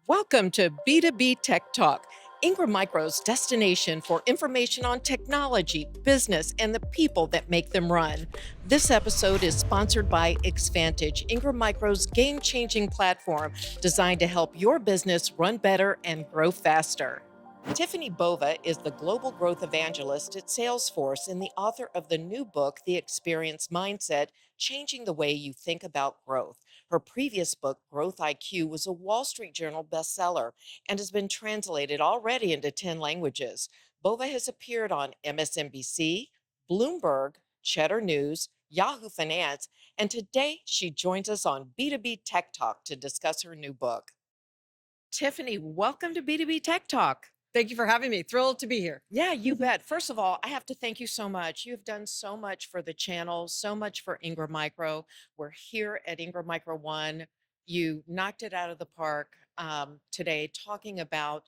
Welcome to B2B Tech Talk, Ingram Micro's destination for information on technology, business, and the people that make them run. This episode is sponsored by Xvantage, Ingram Micro's game changing platform designed to help your business run better and grow faster. Tiffani Bova is the global growth evangelist at Salesforce and the author of the new book, The Experience Mindset Changing the Way You Think About Growth. Her previous book, Growth IQ, was a Wall Street Journal bestseller and has been translated already into 10 languages. Bova has appeared on MSNBC, Bloomberg, Cheddar News, Yahoo Finance, and today she joins us on B2B Tech Talk to discuss her new book. Tiffani, welcome to B2B Tech Talk. Thank you for having me. Thrilled to be here. Yeah, you bet. First of all, I have to thank you so much. You've done so much for the channel, so much for Ingram Micro. We're here at Ingram Micro One. You knocked it out of the park today, talking about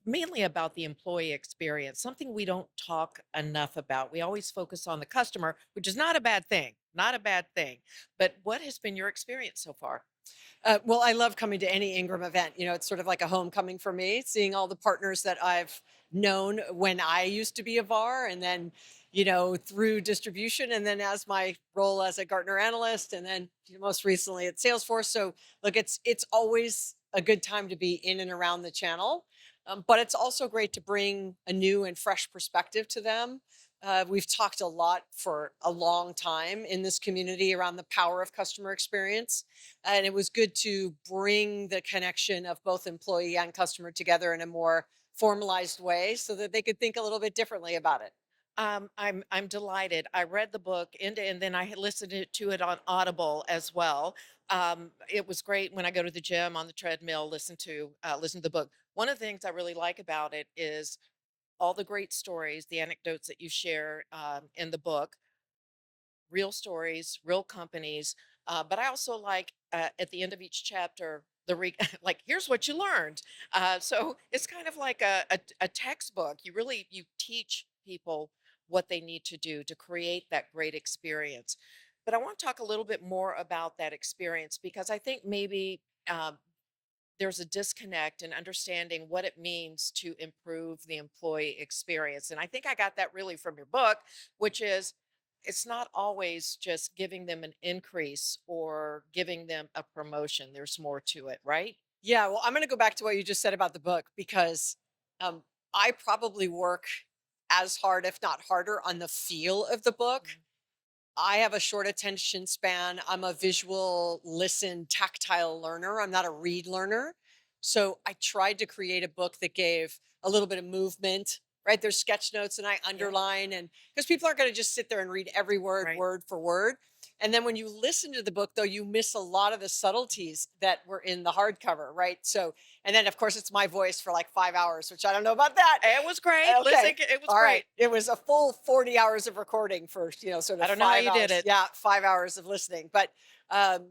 mainly about the employee experience, something we don't talk enough about. We always focus on the customer, which is not a bad thing, not a bad thing. But what has been your experience so far? Well, I love coming to any Ingram event. It's sort of like a homecoming for me, seeing all the partners that I've known when I used to be a VAR and then, through distribution and then as my role as a Gartner analyst and then most recently at Salesforce. So look, it's always a good time to be in and around the channel. But it's also great to bring a new and fresh perspective to them. We've talked a lot for a long time in this community around the power of customer experience. And it was good to bring the connection of both employee and customer together in a more formalized way so that they could think a little bit differently about it. I'm delighted. I read the book end to end, then I had listened to it on Audible as well. It was great when I go to the gym on the treadmill, listen to the book. One of the things I really like about it is all the great stories, the anecdotes that you share in the book, real stories, real companies. But I also like at the end of each chapter, like here's what you learned. So it's kind of like a textbook. You teach people what they need to do to create that great experience. But I want to talk a little bit more about that experience because I think maybe there's a disconnect in understanding what it means to improve the employee experience. And I think I got that really from your book, which is it's not always just giving them an increase or giving them a promotion. There's more to it, right? Yeah, well, I'm going to go back to what you just said about the book because um, I probably work as hard, if not harder, on the feel of the book. Mhm. I have a short attention span. I'm a visual, listen, tactile learner. I'm not a read learner. So I tried to create a book that gave a little bit of movement, right? There's sketch notes and I Yeah, underline, and because people aren't going to just sit there and read every word, right. word for word. And then when you listen to the book, though, you miss a lot of the subtleties that were in the hardcover, right? So, and then of course it's my voice for like 5 hours, which I don't know about that. It was great. Listen, Okay. it was All right. great. It was a full 40 hours of recording for, sort I of don't know how five you did hours. it. Yeah, 5 hours of listening. But um,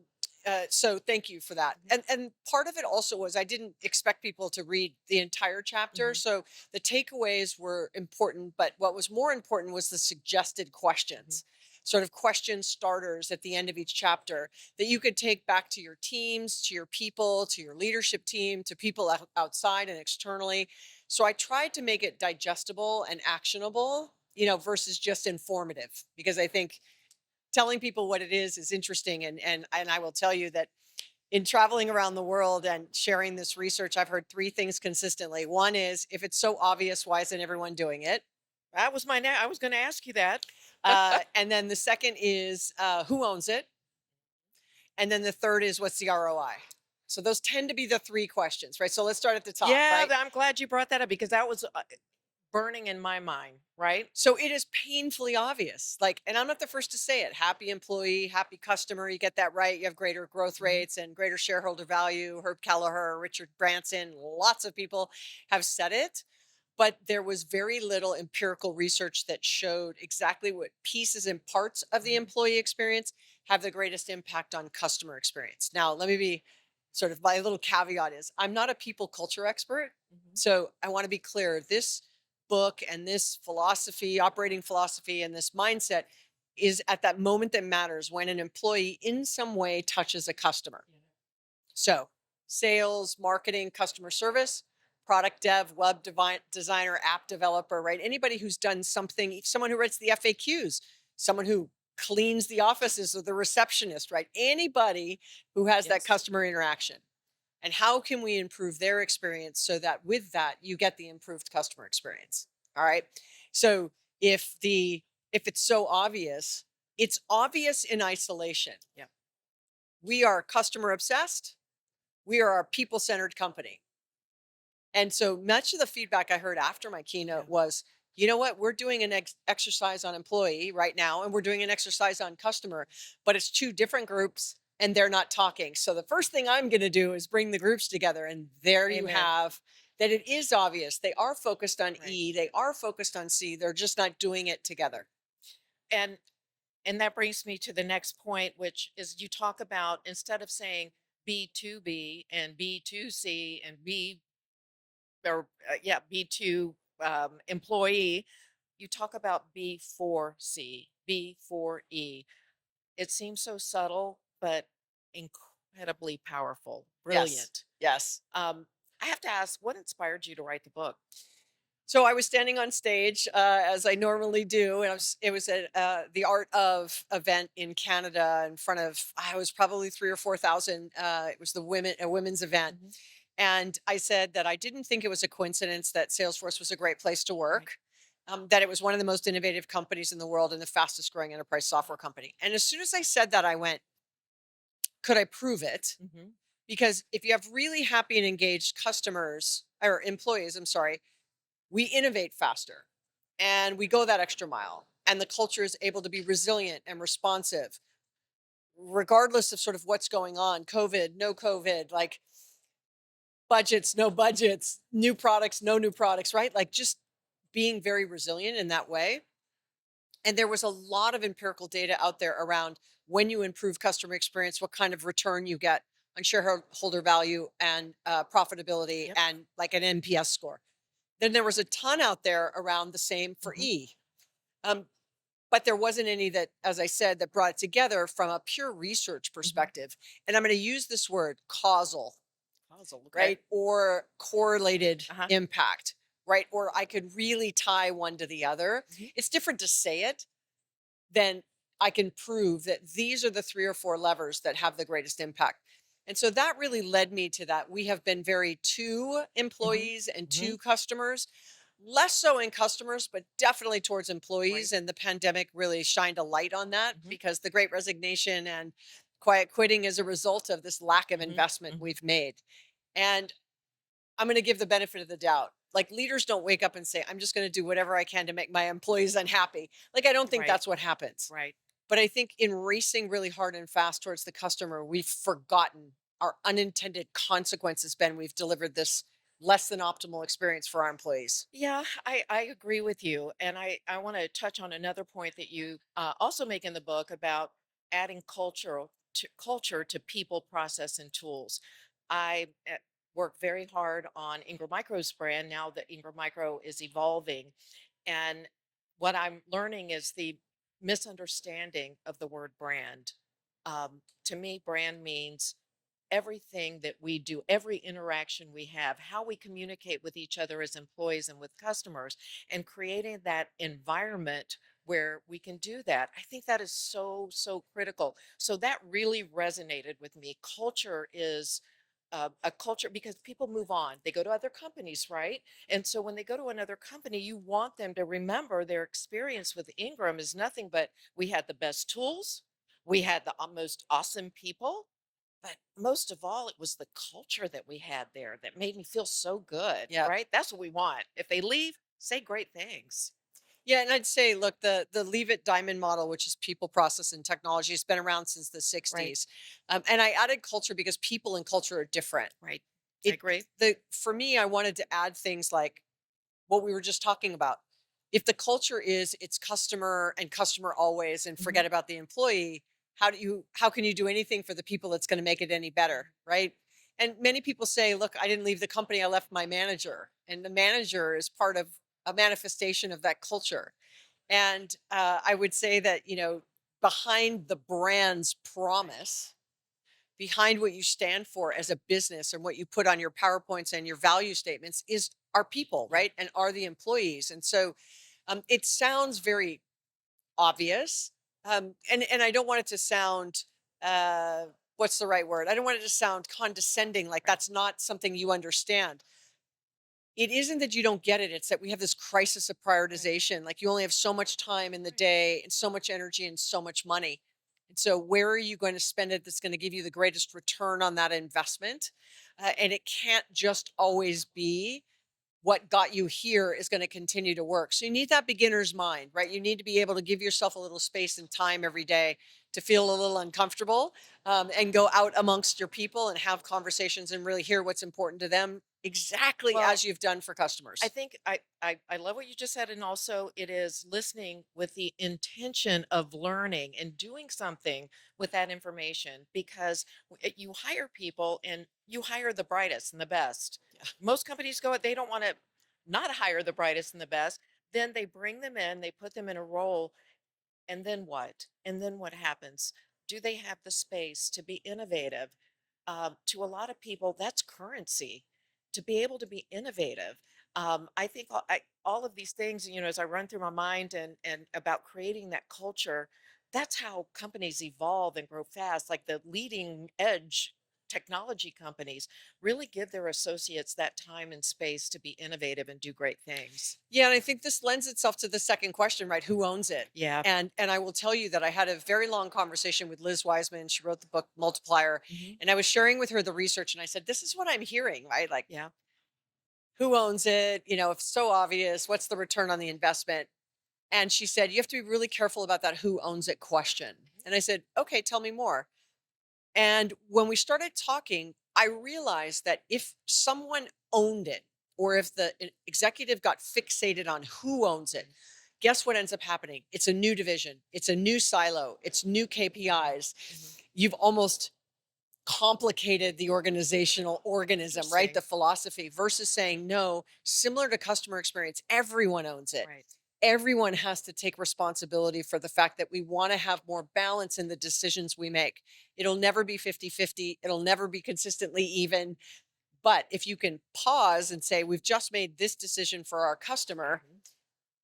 so thank you for that. And part of it also was I didn't expect people to read the entire chapter. Mhm, So the takeaways were important, but what was more important was the suggested mhm, questions, sort of question starters at the end of each chapter that you could take back to your teams, to your people, to your leadership team, to people outside and externally. So I tried to make it digestible and actionable, versus just informative, because I think telling people what it is interesting. And I will tell you that in traveling around the world and sharing this research, I've heard three things consistently. One is, if it's so obvious, why isn't everyone doing it? That was I was going to ask you that. And then the second is, who owns it? And then the third is, what's the ROI? So those tend to be the three questions, right? So let's start at the top, Yeah, right? I'm glad you brought that up because that was burning in my mind, right? So it is painfully obvious. Like, and I'm not the first to say it. Happy employee, happy customer. You get that right. You have greater growth Mhm. rates and greater shareholder value. Herb Kelleher, Richard Branson, lots of people have said it. But there was very little empirical research that showed exactly what pieces and parts of the Mhm. employee experience have the greatest impact on customer experience. Now, let me be sort of, my little caveat is, I'm not a people culture expert. Mhm. So I want to be clear. This book and this philosophy, operating philosophy, and this mindset is at that moment that matters when an employee in some way touches a customer. Yeah. So, sales, marketing, customer service, product dev, designer, app developer, right? Anybody who's done something, someone who writes the FAQs, someone who cleans the offices or the receptionist, right? Anybody who has that Yes. customer interaction. And how can we improve their experience so that with that you get the improved customer experience? All right. So if it's so obvious, it's obvious in isolation. Yeah. We are customer obsessed. We are a people centered company. And so much of the feedback I heard after my Yeah. keynote was, you know what, we're doing an exercise on employee right now, and we're doing an exercise on customer, but it's two different groups and they're not talking. So the first thing I'm going to do is bring the groups together. And there you Amen. have that it is obvious. They are focused on Right. E, they are focused on C, they're just not doing it together. And and that brings me to the next point, which is you talk about instead of saying B2B and B2C and B or yeah, B2 employee, you talk about B4C, B4E. It seems so subtle, but incredibly powerful, Yes. brilliant. Yes. I have to ask, what inspired you to write the book? So I was standing on stage as I normally do, and Yeah. it was at the Art of event in Canada in front of I was probably 3 or 4 thousand. It was a women's event, Hmm. and I said that I didn't think it was a coincidence that Salesforce was a great place to Right. work, that it was one of the most innovative companies in the world and the fastest growing enterprise software company. And as soon as I said that, I went, could I prove it? Hmm. Because if you have really happy and engaged customers or employees, I'm sorry, we innovate faster and we go that extra mile. And the culture is able to be resilient and responsive, regardless of sort of what's going on, COVID, no COVID, like budgets, no budgets, new products, no new products, right? Like just being very resilient in that way. And there was a lot of empirical data out there around when you improve customer experience, what kind of return you get on shareholder value and profitability Yep. and like an NPS score. Then there was a ton out there around the same for Hmm. E. Um, but there wasn't any that, as I said, that brought it together from a pure research Hmm. perspective. And I'm going to use this word causal, Puzzle. Okay. right? Or correlated Uh huh. impact, right? Or I could really tie one to the other. Hmm. It's different to say it than I can prove that these are the 3 or 4 levers that have the greatest impact. And so that really led me to that. We have been very to Hmm. employees and Hmm. to customers, less so in customers, but definitely towards Right. employees. And the pandemic really shined a light on that Hmm. because the great resignation and quiet quitting is a result of this lack of Hmm. investment Hmm. we've made. And I'm going to give the benefit of the doubt. Like leaders don't wake up and say, I'm just going to do whatever I can to make my employees unhappy. Like, I don't think Right. that's what happens. Right. But I think in racing really hard and fast towards the customer, we've forgotten our unintended consequences, Ben. We've delivered this less than optimal experience for our employees. Yeah, I agree with you. And I want to touch on another point that you also make in the book about adding culture to people, process, and tools. I work very hard on Ingram Micro's brand now that Ingram Micro is evolving. And what I'm learning is the misunderstanding of the word brand. To me, brand means everything that we do, every interaction we have, how we communicate with each other as employees and with customers, and creating that environment where we can do that. I think that is so, so critical. So that really resonated with me. Culture is a culture because people move on. They go to other companies, right? And so when they go to another company, you want them to remember their experience with Ingram is nothing but we had the best tools, we had the most awesome people, but most of all, it was the culture that we had there that made me feel so good, Yeah. right? That's what we want. If they leave, say great things. Yeah, and I'd say, look, the Leave It Diamond model, which is people, process, and technology, has been around since the Right, '60s, and I added culture because people and culture are different. right. I It agree. the For me, I wanted to add things like what we were just talking about. If the culture is it's customer and customer always and Hmm. forget about the employee, how can you do anything for the people that's going to make it any better, right? And many people say, look, I didn't leave the company, I left my manager. And the manager is part of a manifestation of that culture. And I would say that, behind the brand's promise, behind what you stand for as a business and what you put on your PowerPoints and your value statements is our people, Yeah. right? And are the employees. And so it sounds very obvious. And I don't want it to sound, uh, what's the right word? I don't want it to sound condescending, like Right. that's not something you understand. It isn't that you don't get it, it's that we have this crisis of Right. prioritization. Like you only have so much time in the Right. day and so much energy and so much money. And so, where are you going to spend it that's going to give you the greatest return on that investment? And it can't just always be what got you here is going to continue to work. So you need that beginner's mind, right? You need to be able to give yourself a little space and time every day to feel a little uncomfortable, and go out amongst your people and have conversations and really hear what's important to them exactly Well, as you've done for I customers. think I love what you just said, and also it is listening with the intention of learning and doing something with that information because you hire people and you hire the brightest and the best. Yeah. Most companies go, they don't want to not hire the brightest and the best. Then they bring them in, they put them in a role, and then what? And then what happens? Do they have the space to be innovative? To a lot of people, that's currency to be able to be innovative. I think all of these things, as I run through my mind and about creating that culture, that's how companies evolve and grow fast. Like the leading edge technology companies really give their associates that time and space to be innovative and do great things. Yeah, and I think this lends itself to the second question, right? Who owns it? Yeah. And I will tell you that I had a very long conversation with Liz Wiseman. She wrote the book Multiplier, Hmm. and I was sharing with her the research, and I said, "This is what I'm hearing, right? Like, Yeah. who owns it? If it's so obvious, what's the return on the investment?" And she said, "You have to be really careful about that who owns it question." And I said, "Okay, tell me more." And when we started talking, I realized that if someone owned it, or if the executive got fixated on who owns it, guess what ends up happening? It's a new division, it's a new silo, it's new KPIs. Hmm. You've almost complicated the organizational organism, right? The Interesting. philosophy versus saying, no, similar to customer experience, everyone owns it. Right. Everyone has to take responsibility for the fact that we want to have more balance in the decisions we make. It'll never be 50-50. It'll never be consistently even. But if you can pause and say, we've just made this decision for our customer, Mhm.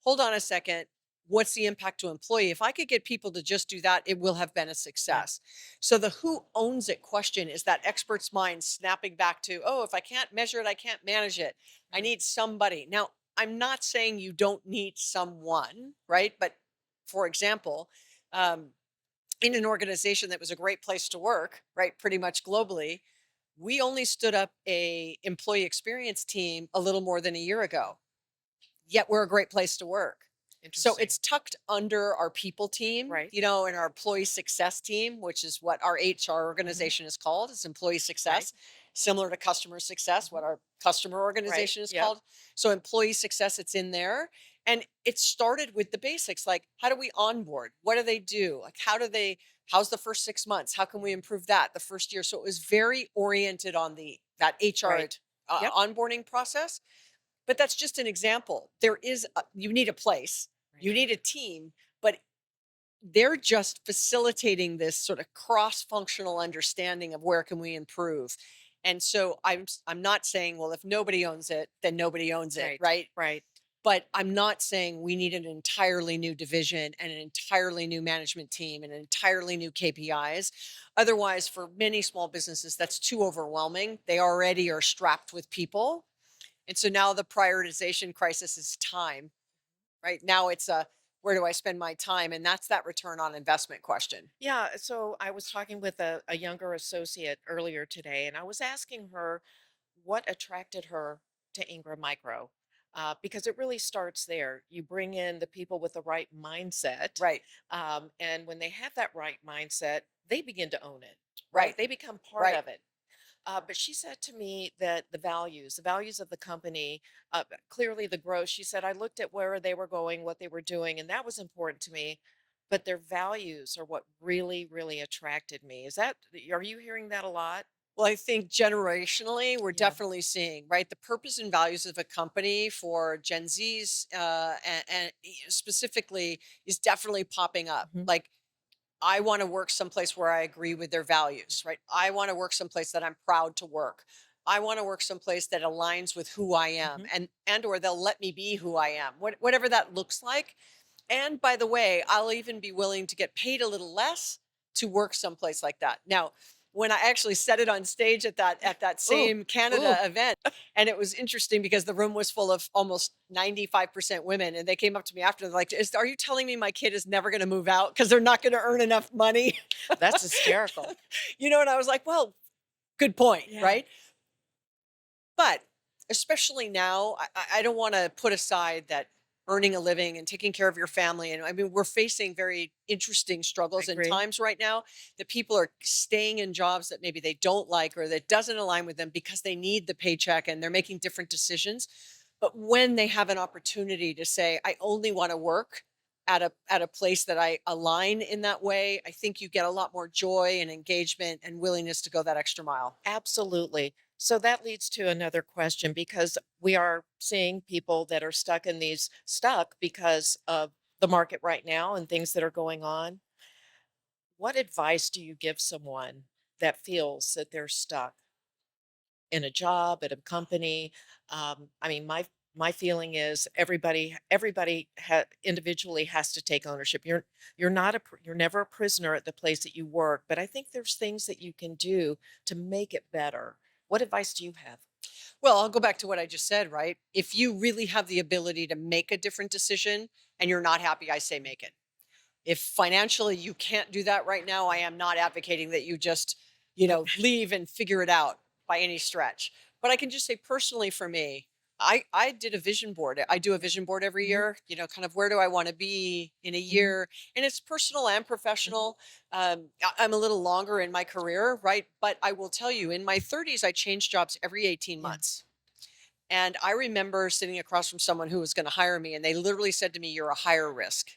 hold on a second. What's the impact to employee? If I could get people to just do that, it will have been a Yeah. success. So the who owns it question is that expert's mind snapping back to, oh, if I can't measure it, I can't manage it. I Right. need somebody. Now, I'm not saying you don't need someone, right? But for example, um, in an organization that was a great place to work, right, pretty much globally, we only stood up a employee experience team a little more than a year ago, yet we're a great place to work. So Interesting. it's tucked under our people team, Right. and our employee success team, which is what our HR Hmm. organization is called. It's employee Right. success, similar to customer success, Hmm. what our customer Right. organization is Yep. called. So employee success, it's in there. And it started with the basics, like how do we onboard? What do they do? Like how's the first 6 months? How can we Mhm. improve that the first year? So it was very oriented on that HR Right. Yep. onboarding process. But that's just an example. You need a place, Right. you need a team, but they're just facilitating this sort of cross-functional understanding of where can we improve. And so I'm not saying, well, if nobody owns it, then nobody owns it, Right. right? Right. But I'm not saying we need an entirely new division and an entirely new management team and entirely new KPIs. Otherwise, for many small businesses, that's too overwhelming. They already are strapped with people, and so now the prioritization crisis is time, right? Now it's a where do I spend my time? And that's that return on investment question. Yeah. So I was talking with a younger associate earlier today, and I was asking her what attracted her to Ingram Micro. Because it really starts there. You bring in the people with the right mindset. Right, And when they have that right mindset, they begin to own it, right? right, They become part right. of it. But she said to me that the values of the company, clearly the growth, she said, I looked at where they were going, what they were doing, and that was important to me. But their values are what really, really attracted me. Are you hearing that a lot? Well, I think generationally, we're Yeah. definitely seeing, right, the purpose and values of a company for Gen Zs, and specifically is definitely popping up. Hmm. Like I want to work someplace where I agree with their values, right? I want to work someplace that I'm proud to work. I want to work someplace that aligns with who I am, Mhm. and or they'll let me be who I am. Whatever that looks like. And by the way, I'll even be willing to get paid a little less to work someplace like that. Now, when I actually said it on stage at that Ooh, same Canada ooh, event, and it was interesting because the room was full of almost 95% women, and they came up to me after, they're like, are you telling me my kid is never going to move out because they're not going to earn enough money? that's hysterical. And I was like, well, good point, Yeah, right? But especially now, I don't want to put aside that earning a living and taking care of your family. And I mean, we're facing very interesting I struggles and agree. times right now that people are staying in jobs that maybe they don't like or that doesn't align with them because they need the paycheck and they're making different decisions. But when they have an opportunity to say, I only want to work at a place that I align in that way, I think you get a lot more joy and engagement and willingness to go that extra mile. Absolutely. So that leads to another question because we are seeing people that are stuck because of the market right now and things that are going on. What advice do you give someone that feels that they're stuck in a job, at a company? I mean, my feeling is everybody individually has to take ownership. You're not you're never a prisoner at the place that you work, but I think there's things that you can do to make it better. What advice do you have? Well, I'll go back to what I just said, right? If you really have the ability to make a different decision and you're not happy, I say make it. If financially you can't do that right now, I am not advocating that you just, leave and figure it out by any stretch. But I can just say personally for me, I did a vision board. I do a vision board every Hmm. year, kind of where do I want to be in a Hmm. year? And it's personal and Hmm. professional. I'm a little longer in my career, right? But I will tell you, in my 30s, I changed jobs every 18 Yeah. months. And I remember sitting across from someone who was going to hire me, and they literally said to me, "You're a higher risk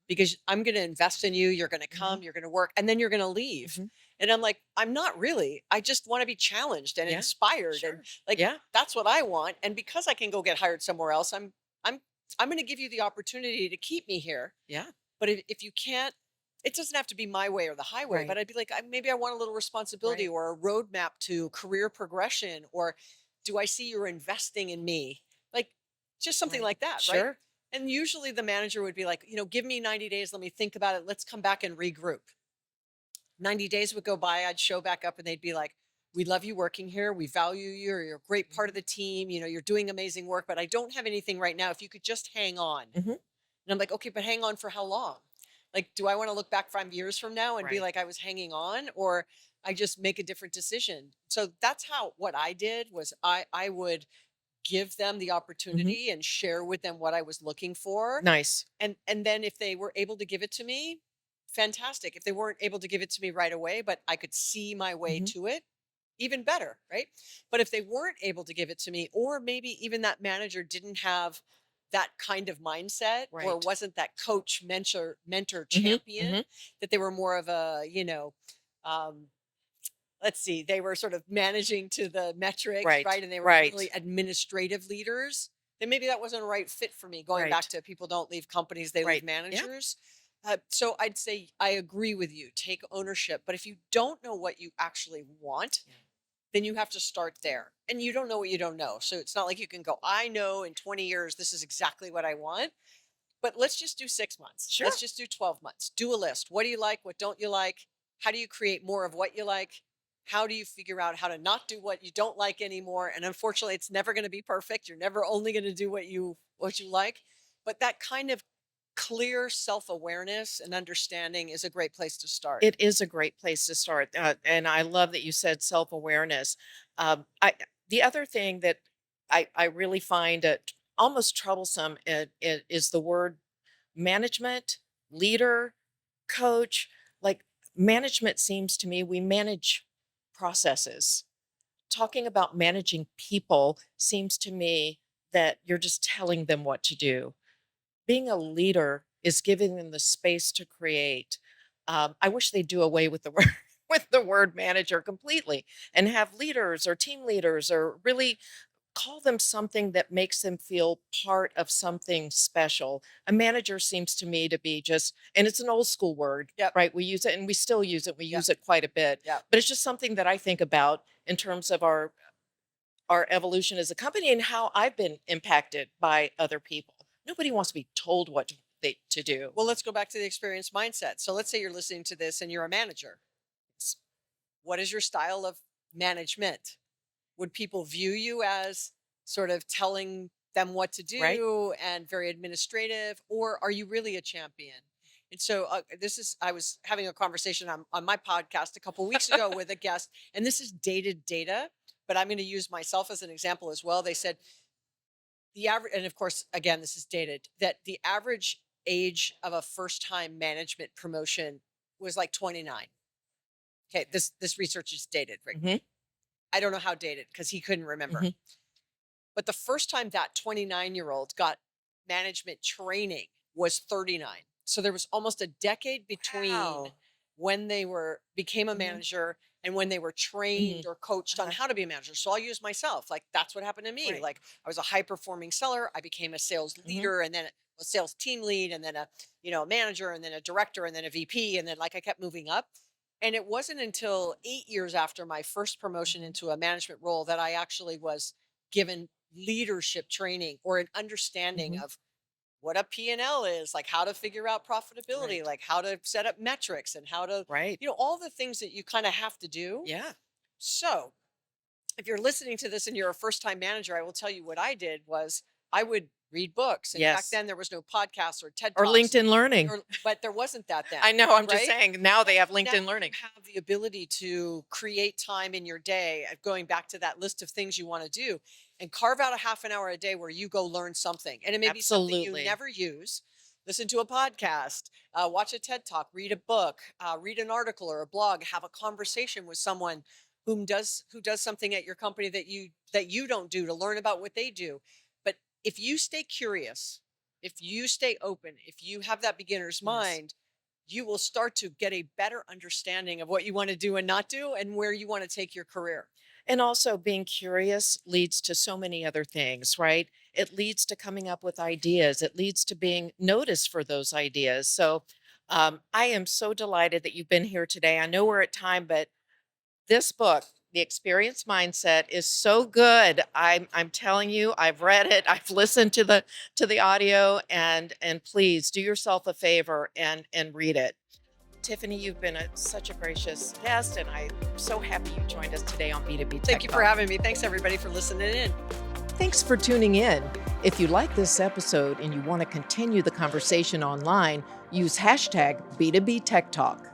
because I'm going to invest in you. You're going to Hmm. come, you're going to work, and then you're going to leave." Hmm. And I'm like, "I'm not really. I just want to be challenged and Yeah. inspired, and Sure. like Yeah. that's what I want. And because I can go get hired somewhere else, I'm I'm going to give you the opportunity to keep me here. Yeah. But if you can't, it doesn't have to be my way or the highway. Right. But I'd be like, maybe I want a little responsibility Right. or a roadmap to career progression, or do I see you're investing in me? Like just something Right. like that, right?" Sure. And usually the manager would be like, give me 90 days, let me think about it. Let's come back and regroup. 90 days would go by, I'd show back up and they'd be like, "We love you working here. We value you. You're a great part of Hmm. the team. You're doing amazing work, but I don't have anything right now. If you could just hang on." Hmm. And I'm like, "Okay, but hang on for how long? Like, do I want to look back 5 years from now and be Right. like, I was hanging on, or I just make a different decision?" So that's how what I did was I would give them the Hmm. opportunity and share with them what I was looking for. Nice. And then if they were able to give it to me, fantastic. If they weren't able to give it to me right away, but I could see my way Hmm. to it, even better, right? But if they weren't able to give it to me, or maybe even that manager didn't have that kind of mindset or Right. wasn't that coach mentor Hmm. champion, Hmm. that they were more of a, um, let's see, they were sort of managing to the metrics, Right. right? And they were Right. really administrative leaders. Then maybe that wasn't a right fit for me. Going back Right. to people don't leave companies, they leave Right. Yeah. managers. So I'd say I agree with you. Take ownership. But if you don't know what you actually want, Yeah. then you have to start there. And you don't know what you don't know. So it's not like you can go, I know in 20 years, this is exactly what I want. But let's just do 6 months. Let's Sure. just do 12 months. Do a list. What do you like? What don't you like? How do you create more of what you like? How do you figure out how to not do what you don't like anymore? And unfortunately, it's never going to be perfect. You're never only going to do what you like. But that kind of clear self-awareness and understanding is a great place to start. It is a great place to start, and I love that you said self-awareness. I the other thing that I really find it almost troublesome is the word management, leader, coach. Like management seems to me we manage processes. Talking about managing people seems to me that you're just telling them what to do. Being a leader is giving them the space to create. I wish they'd do away with the word with the word manager completely and have leaders or team leaders or really call them something that makes them feel part of something special. A manager seems to me to be just, and it's an old school word, Yep. right? We use it and we still use it. We Yep. use it quite a bit, Yep. but it's just something that I think about in terms of our evolution as a company and how I've been impacted by other people. Nobody wants to be told what to do. Well, let's go back to the experience mindset. So let's say you're listening to this and you're a manager. What is your style of management? Would people view you as sort of telling them what to Right? do and very administrative, or are you really a champion? And so I was having a conversation on my podcast a couple weeks ago with a guest, and this is dated data, but I'm going to use myself as an example as well. They said the average, and of course, again, this is dated, that the average age of a first time management promotion was like 29. Okay, this research is dated, right? Hmm. I don't know how dated because he couldn't remember. Hmm. But the first time that 29-year-old got management training was 39. So there was almost a decade between Wow. when they became a Hmm. manager and when they were Hmm. trained or coached on Uh-huh. how to be a manager. So I'll use myself. Like that's what happened to me. Right. Like I was a high performing seller. I became a sales Hmm. leader and then a sales team lead and then a manager and then a director and then a VP. And then like I kept moving up. And it wasn't until 8 years after my first promotion Hmm. into a management role that I actually was given leadership training or an understanding Hmm. of what a P&L is, like how to figure out profitability, Right. like how to set up metrics and how to, Right. all the things that you kind of have to do. Yeah. So if you're listening to this and you're a first time manager, I will tell you what I did was I would read books. And back Yes. then there was no podcasts or TED Or Talks, LinkedIn Learning. but there wasn't that then, I know. I'm just right? saying. Now they have Now LinkedIn you Learning. have the ability to create time in your day, going back to that list of things you want to do, and carve out a half an hour a day where you go learn something. And it may be something you Absolutely. never use. Listen to a podcast, watch a TED Talk, read a book, read an article or a blog, have a conversation with someone who does something at your company that you don't do to learn about what they do. But if you stay curious, if you stay open, if you have that beginner's Yes. mind, you will start to get a better understanding of what you want to do and not do and where you want to take your career. And also being curious leads to so many other things, right? It leads to coming up with ideas. It leads to being noticed for those ideas. So I am so delighted that you've been here today. I know we're at time, but this book, The Experience Mindset, is so good. I'm telling you, I've read it, I've listened to the audio, and please do yourself a favor and read it. Tiffany, you've been such a gracious guest, and I'm so happy you joined us today on B2B Thank Tech you for Talk. having me. Thanks everybody for listening in. Thanks for tuning in. If you like this episode and you want to continue the conversation online, use hashtag B2B Tech Talk.